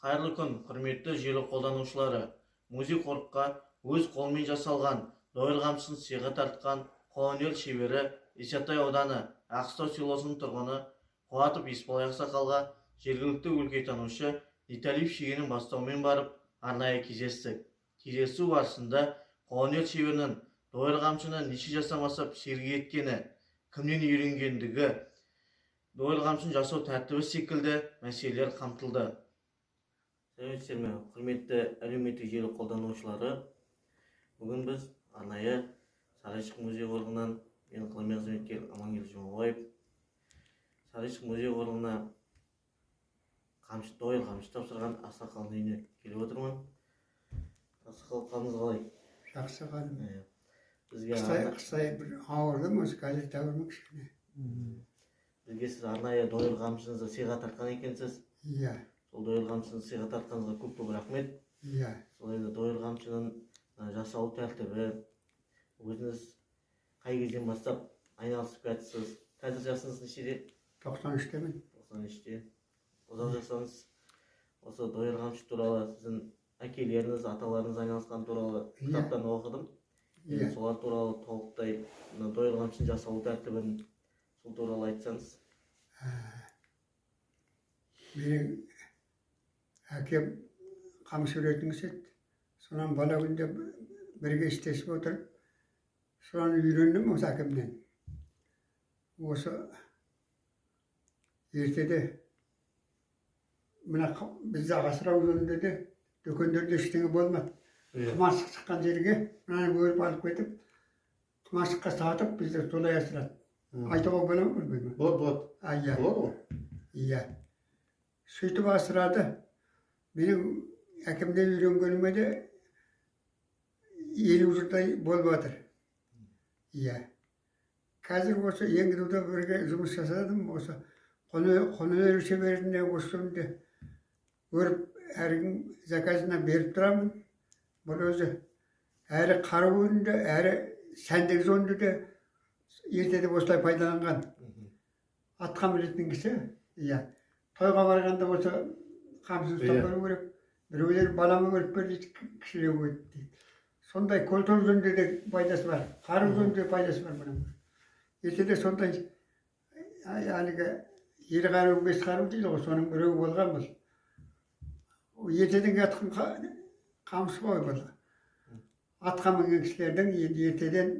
Қайырлы күн, құрметті желі қолданушылары. Музей қорыққа өз қолмен жасалған дойыр қамшысын сыйға тартқан қолөнер шебері Исатай ауданы Ақсу селосының тұрғыны Қуатов Есболай ақсақалға жергілікті өлкетанушы Виталий Шегенің бастауымен барып арнайы кездестік. Кездесу барысында қолөнер шеберінің дойыр қамшыны неше жасамасап сергі еткені, кімнен үйренгендігі, дойыр қамшыны жасау тәртібі секілді мәселелер қамтылды. Сәлеметсіздер ме, құрметті әлеуметтік желі қолданушылары. Бүгін біз арнайы Сарайшық музей қорығынан мен ғылыми қызметкер Амангелді Жұмабаев Сарайшық музей қорығына дойыр қамшы тапсырған ақсақалдың үйіне келіп отырмын. Ақсақал, қалыңыз қалай? Жақсы қалым. Бізге Қыстай бір ауырдым, осы қазір тәуірмін кішкене. Бізге сіз арнайы дойыр қамшыңызды сыйға тартқан екенсіз. Иә. Сол дойыр қамшыны сыйға тартқаныңызға көп рахмет. Иә. Сол енді дойыр қамшының жасалу тәртібі, өзіңіз қай кезден бастап айналысып жатырсыз? Қазір жасыңыз нешеде? 93-темін. 93-те. Ұзақ жасаңыз, осы дойыр қамшы туралы сіздің әкелеріңіз, аталарыңыз айналысқан туралы кітаптан оқыдым. Солар туралы толықтай дойыр қамшының жасалу тәртібін сол туралы айтсаңыз. Менің әкем қамшы үйретіңіз еді. Сонан бала күнде бірге істесіп отырып, соны үйрендім осы әкемнен. Осы ертеде мына бізде Ақсырау жөнінде де дүкендерде ештеңе болмады. Құмашық шыққан жерге мынаны өріп алып кетіп, құмашыққа сатып біздер солай асырады. Айтуға бола ма білмеймін. Болады. Иә. Болады ғой? Иә. Сөйтіп асырады. Менің әкемден үйренгеніме де 50 жылдай болып жатыр. Иә. Қазір осы Еңгідеуде бірге жұмыс жасадым. Осы қолөнер шеберіне осы жөнінде өріп әркім заказына беріп тұрамын. Бұл өзі әрі қару өнінде, әрі сәндік жөнінде де ертеде осылай пайдаланған. Атқа мінетін кісі. Иә. Тойға барғанда осы қамшыны ұстап беру керек. Біреулер балама өріп бер дейді, кішілеу өтті дейді. Сондай көлтөр жөнінде де пайдасы бар. Қару жөнінде де пайдасы бар бұның. Ертеде сондай әлгі ел қару, бес қару дейді ғой, соның біреуі болған бұл. Ертеден атқан қамшы ғой бұл. Атқа мінген кісілердің ертеден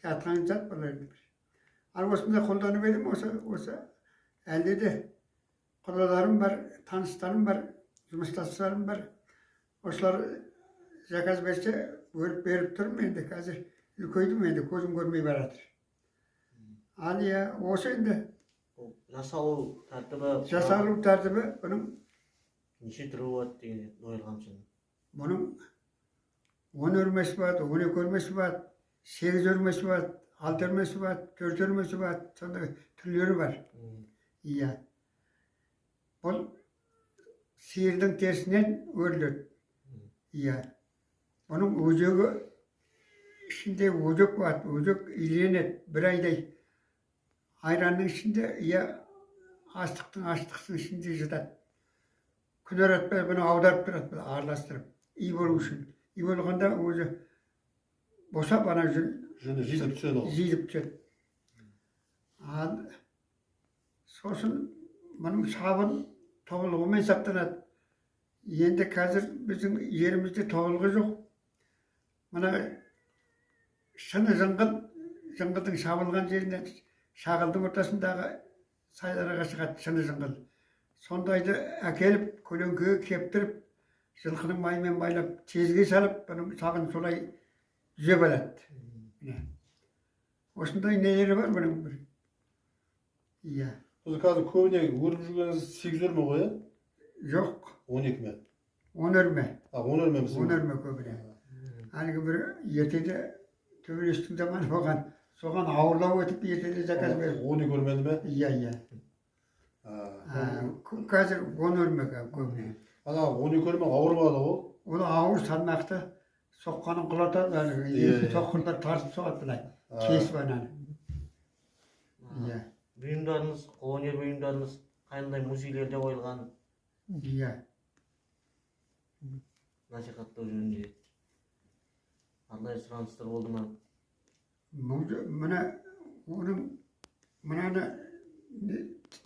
атқан зат бұлардың. Ал осында қолданып едім, осы әлде де құдаларым бар, таныстарым бар, жұмыстастарым бар. Осылар заказ берсе, өріп беріп тұрмын енді. Қазір үлкейдім енді, көзім көрмей баратыр. Ал иә, осы енді Жасалу тәртібі... Жасалу тәртібі бұның... Неше түрі болады деген дойыр қамшының? Бұның 10 өрмесі болады, 12 өрмесі болады, 8 өрмесі болады, 6 өрмесі болады, 4 өрмесі болады, сондай түрлері бар. Иә. Бұл сиырдың терісінен өріледі. Иә. Бұның өзегі ішінде өзек болады, өзек иленеді бір айдай. Айранның ішінде, иә, астықтың ішінде жатады. Күн өтпей бұны аударып тұрады, араластырып, үй болу үшін. Үй болғанда өзі босап ана жүні жидіп түседі. Ал сосын бұның сабын тобылғымен сақтанады. Енді қазір біздің жерімізде тобылғы жоқ. Мына шыны жыңғылдың шабылған жерінен шағылдың ортасындағы сайларға шығады шыны жыңғыл. Сондайды әкеліп, көлеңкеге кептіріп, жылқының майымен байлап, тезге салып, бұның сағын солай жүзеп алады. Осындай нелері бар бұның бір. Иә. Осы қазір көбіне өріп жүргеніңіз 8 өрме ғой, е? Жоқ. 12 ме? 10 өрме. 10 өрме біздің? 10 өрме көбіне. Әлгі бір ертеде төбелестің заманы болған. Соған ауырлау өтіп, ертеде заказ беріп. 12 өрмені ме? Иә. Қазір 10 өрме көбіне. Ана 12 өрме ауырмады ғой? Ол ауыр салмақты соққанын құлатады, әлгі соққындар тартып соғады былай. Кесіп ананы. Иә. Бұйымдарыңыз, қолөнер бұйымдарыңыз қандай музейлерде қойылған? Иә. насихаттоо жөнүндө кандай сураныстар болду ма? Мына оның мынаны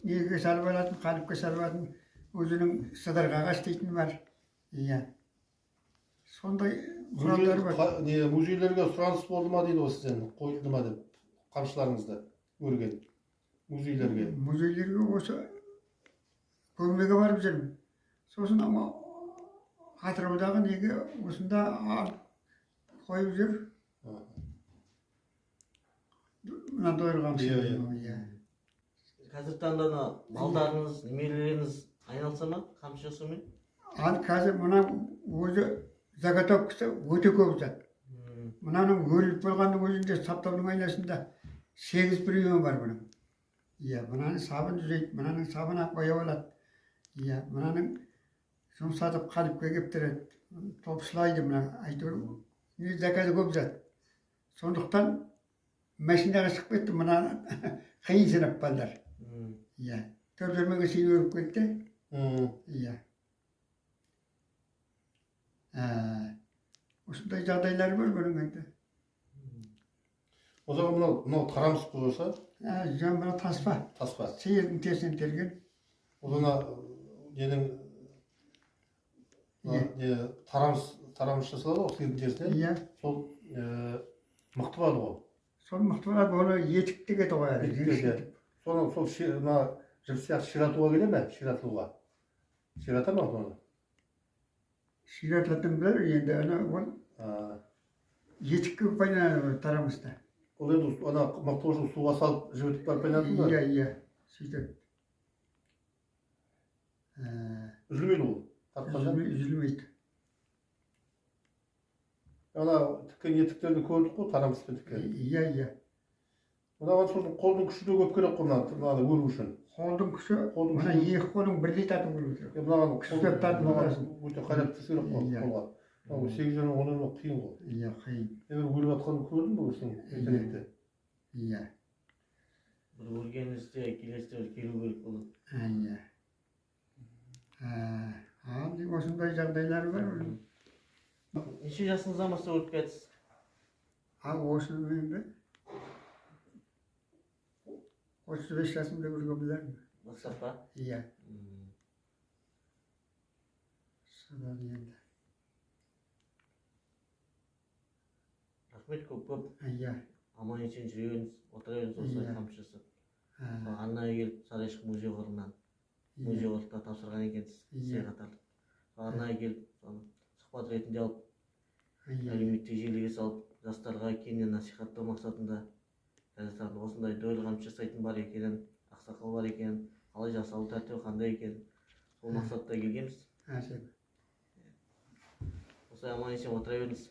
неге салып алатын, қалыпқа салып алатын өзінің сыдырғаға істейтін бар. Иә. Сондай құралдар бар. Музейлерге сұраныс болды ма дейді осы сен, қойылды ма деп, қамшыларыңызды өрген музейлерге. Музейлерге осы көрмеге барып жүрмін. Сосын атыраудағы неге осында қойып жүр. Мына дойырғамшы. Қазір таңда балдарыңыз, немерелеріңіз айналса ма қамшы жасаумен? Қазір мына өзі заготовкасы өте көп зат. Мынаның өріліп болғанның өзінде саптаудың айнасында 8 приемы бар бұның. Иә, мынаның сабын жүзейді, мынаның сабын ақ бояп алады. Иә, мынаның жұмсатып қалыпқа кептіреді. Топшылайды мына әйтеуір. Не заказы көп зат. Сондықтан машинаға шығып кетті, мына қиын сынып балдар. Иә, 4-4 шейін өріп кетті. Иә. Осындай жағдайлар бар бұның енді. O zaman mынау тарамыс қойса? Мына таспа. Таспа. Сиырдың терісінен терген. O zaman ненің тарамыс жасалады ғой сиырдың терісінен. Иә. Сол мықты бар ғой. Сол мықты бар, оны етіктіге тоғаяды. Соны сол жіп сияқты ширатуға келе ме? Ширата ма соны? Ширататын білер, енді ол етікке пайдаланады тарамыста. Ол енді мықты болсын суға салып жібітіп барып пайдаланады ма? Иә, сөйтеді. Үзілмейді ол? Үзілмейді. Тіккен етіктерді көрдік қой, тарамыспен тіккен. Иә. Қолдың күші де көп керек қой, мынаны өру үшін. Қолдың күші, мына екі қолың бірдей тату көру керек. Мынаған күштеп тату боласың. Өте қайратты керек қой қолға. 8 жаны оның қиын ғой. Иә, қиын. Мен өріп жатқанын көрдім бе өзің интернетте? Иә. Бір өргеніңізде келесіде келу керек болады. Иә. Осындай жағдайлар бар. Неше жасыңыздан бастап өріп кетсіз? Осыны мен бе? 35 жасымда өрген білермін. Бастап па? Иә. Содан енді. Рахмет көп. Иә. Аман есен жүрегіңіз, отыра беріңіз осылай қамшы жасап. Арнайы келіп Сарайшық музей қорынан музей қорыққа тапсырған екенсіз сыйға тартып. Арнайы келіп сұхбат ретінде алып, әлеуметтік желіге салып, жастарға кеңінен насихаттау мақсатында қазір осындай дөйіл қамшы жасайтын бар екенін, ақсақал бар екенін, қалай жасалу тәртібі қандай екенін, сол мақсатта келгенбіз. Осылай аман есен отыра беріңіз.